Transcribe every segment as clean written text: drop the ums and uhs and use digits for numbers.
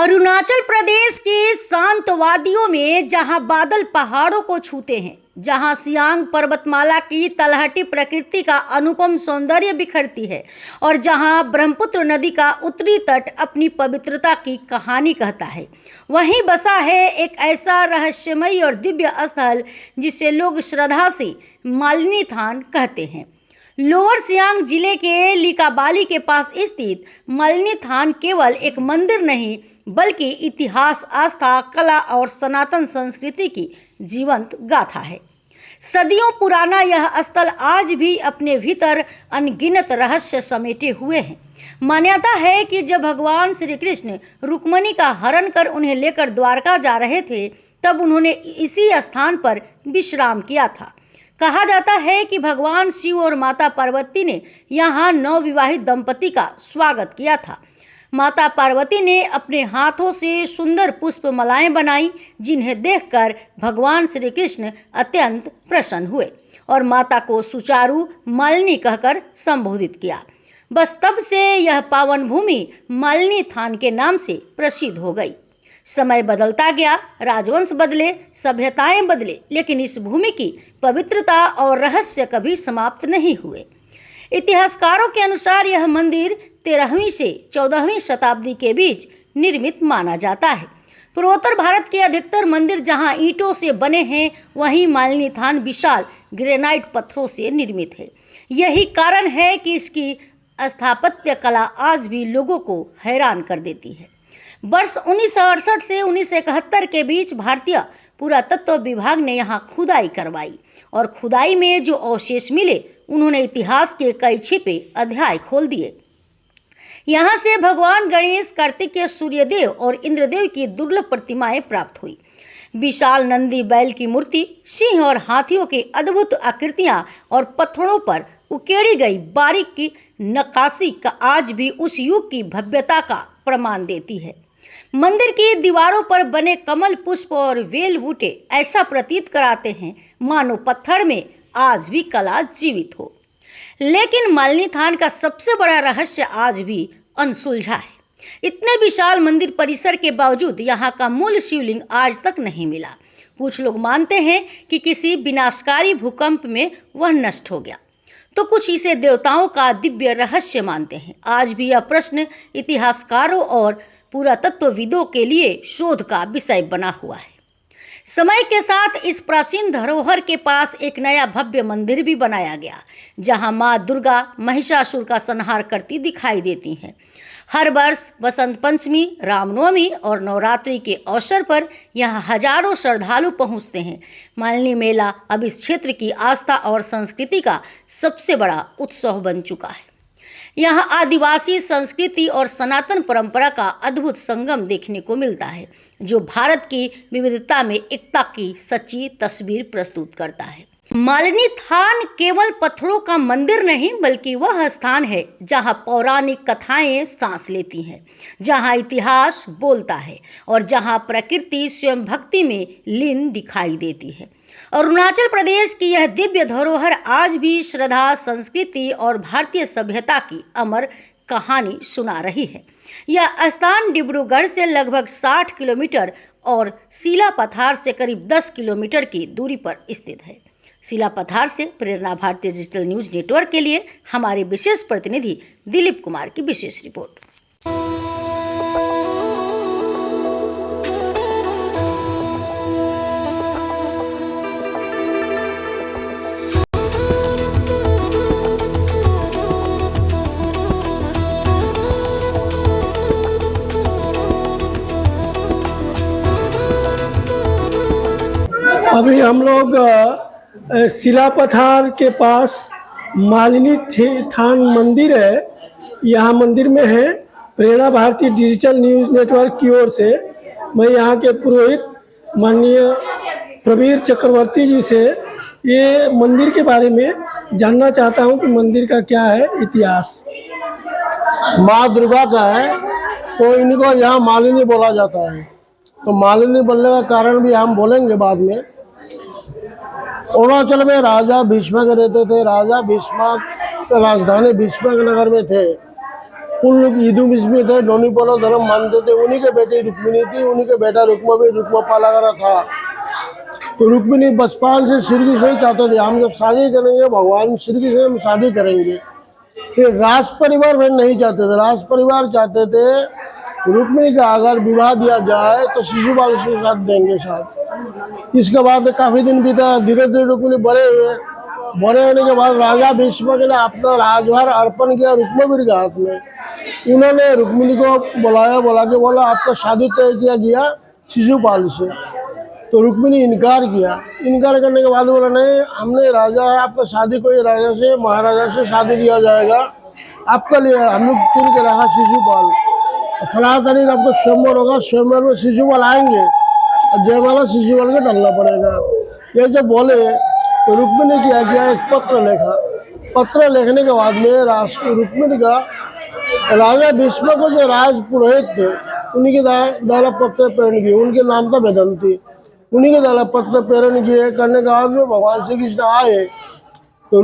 अरुणाचल प्रदेश के शांत वादियों में जहां बादल पहाड़ों को छूते हैं, जहां सियांग पर्वतमाला की तलहटी प्रकृति का अनुपम सौंदर्य बिखरती है और जहां ब्रह्मपुत्र नदी का उत्तरी तट अपनी पवित्रता की कहानी कहता है, वहीं बसा है एक ऐसा रहस्यमयी और दिव्य स्थल जिसे लोग श्रद्धा से मालिनी थान कहते हैं। लोअर सियांग जिले के लिकाबाली के पास स्थित मालिनी थान केवल एक मंदिर नहीं बल्कि इतिहास, आस्था, कला और सनातन संस्कृति की जीवंत गाथा है। सदियों पुराना यह स्थल आज भी अपने भीतर अनगिनत रहस्य समेटे हुए हैं। मान्यता है कि जब भगवान श्री कृष्ण रुक्मणी का हरण कर उन्हें लेकर द्वारका जा रहे थे, तब उन्होंने इसी स्थान पर विश्राम किया था। कहा जाता है कि भगवान शिव और माता पार्वती ने यहाँ नवविवाहित दंपति का स्वागत किया था। माता पार्वती ने अपने हाथों से सुंदर पुष्प मालाएं बनाई, जिन्हें देखकर भगवान श्री कृष्ण अत्यंत प्रसन्न हुए और माता को सुचारू मालिनी कहकर संबोधित किया। बस तब से यह पावन भूमि मालिनी थान के नाम से प्रसिद्ध हो गई। समय बदलता गया, राजवंश बदले, सभ्यताएं बदले, लेकिन इस भूमि की पवित्रता और रहस्य कभी समाप्त नहीं हुए। इतिहासकारों के अनुसार यह मंदिर 13वीं से 14वीं शताब्दी के बीच निर्मित माना जाता है। पूर्वोत्तर भारत के अधिकतर मंदिर जहां ईंटों से बने हैं, वहीं मालिनी थान विशाल ग्रेनाइट पत्थरों से निर्मित है। यही कारण है कि इसकी स्थापत्य कला आज भी लोगों को हैरान कर देती है। वर्ष 1968 से 1971 के बीच भारतीय पुरातत्व विभाग ने यहाँ खुदाई करवाई और खुदाई में जो अवशेष मिले, उन्होंने इतिहास के कई छिपे अध्याय खोल दिए। यहाँ से भगवान गणेश, कार्तिकेय, सूर्यदेव और इंद्रदेव की दुर्लभ प्रतिमाएं प्राप्त हुई। विशाल नंदी बैल की मूर्ति, सिंह और हाथियों की अद्भुत आकृतियां और पत्थरों पर उकेरी गई बारीक की नक्काशी का आज भी उस युग की भव्यता का प्रमाण देती है। मंदिर की दीवारों पर बने कमल पुष्प और वेल बूटे ऐसा प्रतीत कराते हैं मानो पत्थर में आज भी कला जीवित हो। लेकिन मालिनी थान का सबसे बड़ा रहस्य आज भी अनसुलझा है। इतने विशाल मंदिर परिसर के बावजूद यहाँ का मूल शिवलिंग आज तक नहीं मिला। कुछ लोग मानते हैं कि किसी विनाशकारी भूकंप में वह नष्ट हो गया, तो कुछ इसे देवताओं का दिव्य रहस्य मानते हैं। आज भी यह प्रश्न इतिहासकारों और पुरातत्वविदों के लिए शोध का विषय बना हुआ है। समय के साथ इस प्राचीन धरोहर के पास एक नया भव्य मंदिर भी बनाया गया, जहां मां दुर्गा महिषासुर का संहार करती दिखाई देती हैं। हर वर्ष बसंत पंचमी, रामनवमी और नवरात्रि के अवसर पर यहां हजारों श्रद्धालु पहुंचते हैं। मालिनी मेला अब इस क्षेत्र की आस्था और संस्कृति का सबसे बड़ा उत्सव बन चुका है। यहाँ आदिवासी संस्कृति और सनातन परंपरा का अद्भुत संगम देखने को मिलता है, जो भारत की विविधता में एकता की सच्ची तस्वीर प्रस्तुत करता है। मालिनी थान केवल पत्थरों का मंदिर नहीं, बल्कि वह स्थान है जहाँ पौराणिक कथाएं सांस लेती हैं, जहाँ इतिहास बोलता है और जहाँ प्रकृति स्वयं भक्ति में लीन दिखाई देती है। अरुणाचल प्रदेश की यह दिव्य धरोहर आज भी श्रद्धा, संस्कृति और भारतीय सभ्यता की अमर कहानी सुना रही है। यह स्थान डिब्रूगढ़ से लगभग 60 किलोमीटर और सीलापथार से करीब 10 किलोमीटर की दूरी पर स्थित है। सीलापथार से प्रेरणा भारतीय डिजिटल न्यूज नेटवर्क के लिए हमारे विशेष प्रतिनिधि दिलीप कुमार की विशेष रिपोर्ट। अभी हम लोग सिलापथार के पास मालिनी थान मंदिर है, यहाँ मंदिर में है। प्रेरणा भारती डिजिटल न्यूज़ नेटवर्क की ओर से मैं यहाँ के पुरोहित माननीय प्रवीर चक्रवर्ती जी से ये मंदिर के बारे में जानना चाहता हूँ कि मंदिर का क्या है इतिहास। माँ दुर्गा का है, तो इनको यहाँ मालिनी बोला जाता है। तो मालिनी बोलने का कारण भी हम बोलेंगे बाद में। अरुणाचल में राजा भीष्मक रहते थे। राजा भीष्मक राजधानी भीष्मक नगर में थे। उन लोग ईदु मिस्मी थे, नोनीपोलो धर्म मानते थे। उन्हीं के बेटी रुक्मिणी थी, उन्हीं के बेटा रुक्मा भी रुक्मा पाला करा था। तो रुक्मिणी बचपन से श्री कृष्ण ही चाहते थे, हम जब शादी करेंगे भगवान श्री कृष्ण हम शादी करेंगे। फिर राज परिवार वे नहीं चाहते थे, राज परिवार चाहते थे रुक्मिणी का अगर विवाह दिया जाए तो शिशुपाल के साथ देंगे साथ। इसके बाद काफी दिन बीता, धीरे धीरे रुक्मिणी बड़े हुए। बड़े होने के बाद राजा भीष्म ने अपना राजभार अर्पण किया रुक्मावीर के हाथ में। उन्होंने रुक्मिणी को बुलाया, बोला आपका शादी तय किया गया शिशुपाल से। तो रुक्मिणी इनकार किया। इनकार करने के बाद बोला नहीं, हमने राजा है, आपका शादी कोई राजा से महाराजा से शादी दिया जाएगा, आपका लिए हम लोग चुन के रखा शिशुपाल। फला तारीख आपको स्वयंवर होगा, स्वयंवर में शिशुपाल आएंगे और जयमाला शिशुपाल को डालना पड़ेगा। ये जब बोले तो रुक्मिणी क्या किया, एक पत्र लिखा। पत्र लिखने के बाद में रुक्मिणी का राजा भीष्म को जो राज पुरोहित थे उन्हीं के द्वारा पत्र प्रेरण किए। उनके नाम था वेदंती। उन्हीं के द्वारा पत्र प्रेरण किए। करने के बाद में भगवान श्री कृष्ण आए तो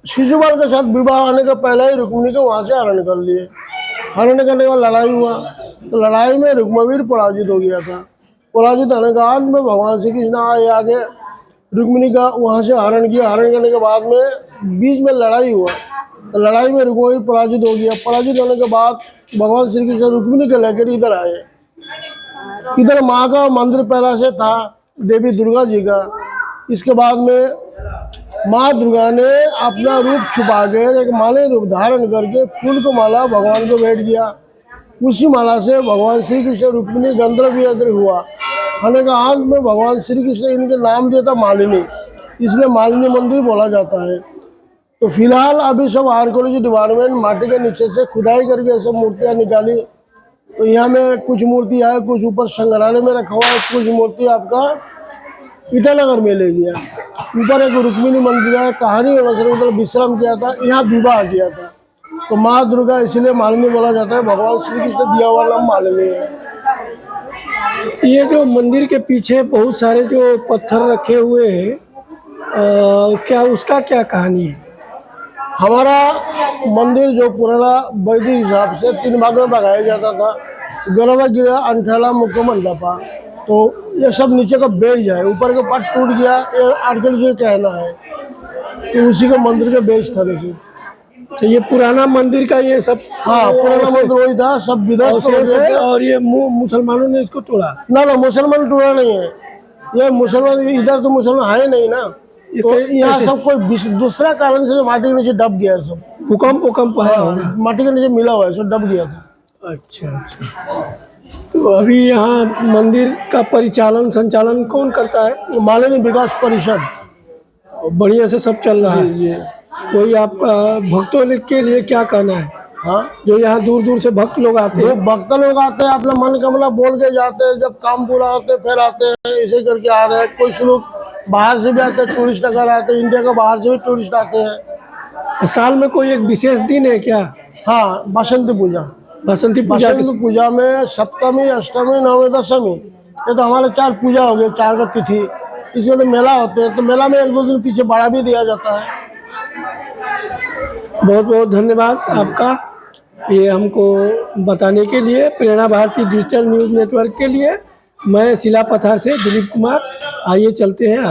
शिशुपाल के साथ विवाह होने के पहले ही रुक्मिणी को वहां से हरण कर लिए। हरण करने के बाद लड़ाई हुआ, तो लड़ाई में रुक्मावीर पराजित हो गया था। पराजित होने के बाद में भगवान श्री कृष्ण आए आगे, रुक्मिणी का वहां से हरण किया। हरण करने के बाद में बीच में लड़ाई हुआ, तो लड़ाई में रुक्मावीर पराजित हो गया। पराजित होने के बाद भगवान श्री कृष्ण रुक्मिणी को लेकर इधर आए। इधर माँ का मंदिर पहला से था, देवी दुर्गा जी का। इसके बाद में माँ दुर्गा ने अपना रूप छुपा कर एक माले रूप धारण करके फूल को माला भगवान को भेंट किया। उसी माला से भगवान श्री कृष्ण रुक्मिणी गंधर्व विवाह हुआ। होने का अंत में भगवान श्री कृष्ण इनके नाम दिया था मालिनी, इसलिए मालिनी मंदिर बोला जाता है। तो फिलहाल अभी सब आर्कोलॉजी डिपार्टमेंट माटी के नीचे से खुदाई करके सब मूर्तियाँ निकाली। तो यहाँ में कुछ मूर्ति है, कुछ ऊपर संग्रहालय में रखा हुआ है, कुछ मूर्ति आपका ईटानगर में ले गया। ऊपर एक रुक्मिणी मंदिर है, कहानी उधर विश्राम किया था, यहाँ विवाह किया था। तो माँ दुर्गा इसलिए मालिनी बोला जाता है, भगवान श्री कृष्ण दिया हुआ नाम मालिनी है। ये जो मंदिर के पीछे बहुत सारे जो पत्थर रखे हुए हैं, क्या उसका क्या कहानी है? हमारा मंदिर जो पुराना वैदिक हिसाब से 3 भाग में भगाया जाता था। गर्भगृह, अंठाला, मुख्य मंडपा। तो ये सब नीचे का बेज है, ऊपर का पार्ट टूट गया, ये आर्कियोलॉजी का कहना है। तो उसी का मंदिर का बेज था नीचे। तो ये पुराना मंदिर का ये सब, हाँ पुराना मंदिर वही था, सब विध्वंस हो गए। और ये मुसलमानों ने इसको तोड़ा? ना मुसलमान टूटा नहीं है, ये मुसलमान इधर तो मुसलमान है नहीं ना। तो यहाँ सब कोई दूसरा कारण से माटी के नीचे दब गया है। सब भूकंप है, माटी के नीचे मिला हुआ है, सब दब गया था। अच्छा। तो अभी यहाँ मंदिर का परिचालन संचालन कौन करता है? मालिनी विकास परिषद। बढ़िया से सब चल रहा है। कोई आप भक्तों के लिए क्या कहना है? हाँ, जो यहाँ दूर दूर से भक्त लोग आते हैं, भक्त लोग आते हैं, अपना मन कमला बोल के जाते हैं, जब काम पूरा होते फिर आते हैं, ऐसे करके आ रहे हैं। कुछ लोग बाहर से भी आते हैं, टूरिस्ट अगर आते हैं, इंडिया के बाहर से भी टूरिस्ट आते हैं। साल में कोई एक विशेष दिन है क्या? हाँ, बसंती पूजा। बसंती पूजा में सप्तमी, अष्टमी, नवमी, दशमी, ये तो हमारे 4 पूजा हो गए, 4 का तिथि। इसमें तो मेला होते हैं, तो मेला में 1-2 दिन पीछे भाड़ा भी दिया जाता है। बहुत बहुत धन्यवाद आपका, ये हमको बताने के लिए। प्रेरणा भारती डिजिटल न्यूज़ नेटवर्क के लिए मैं शिला पथार से दिलीप कुमार। आइए चलते हैं।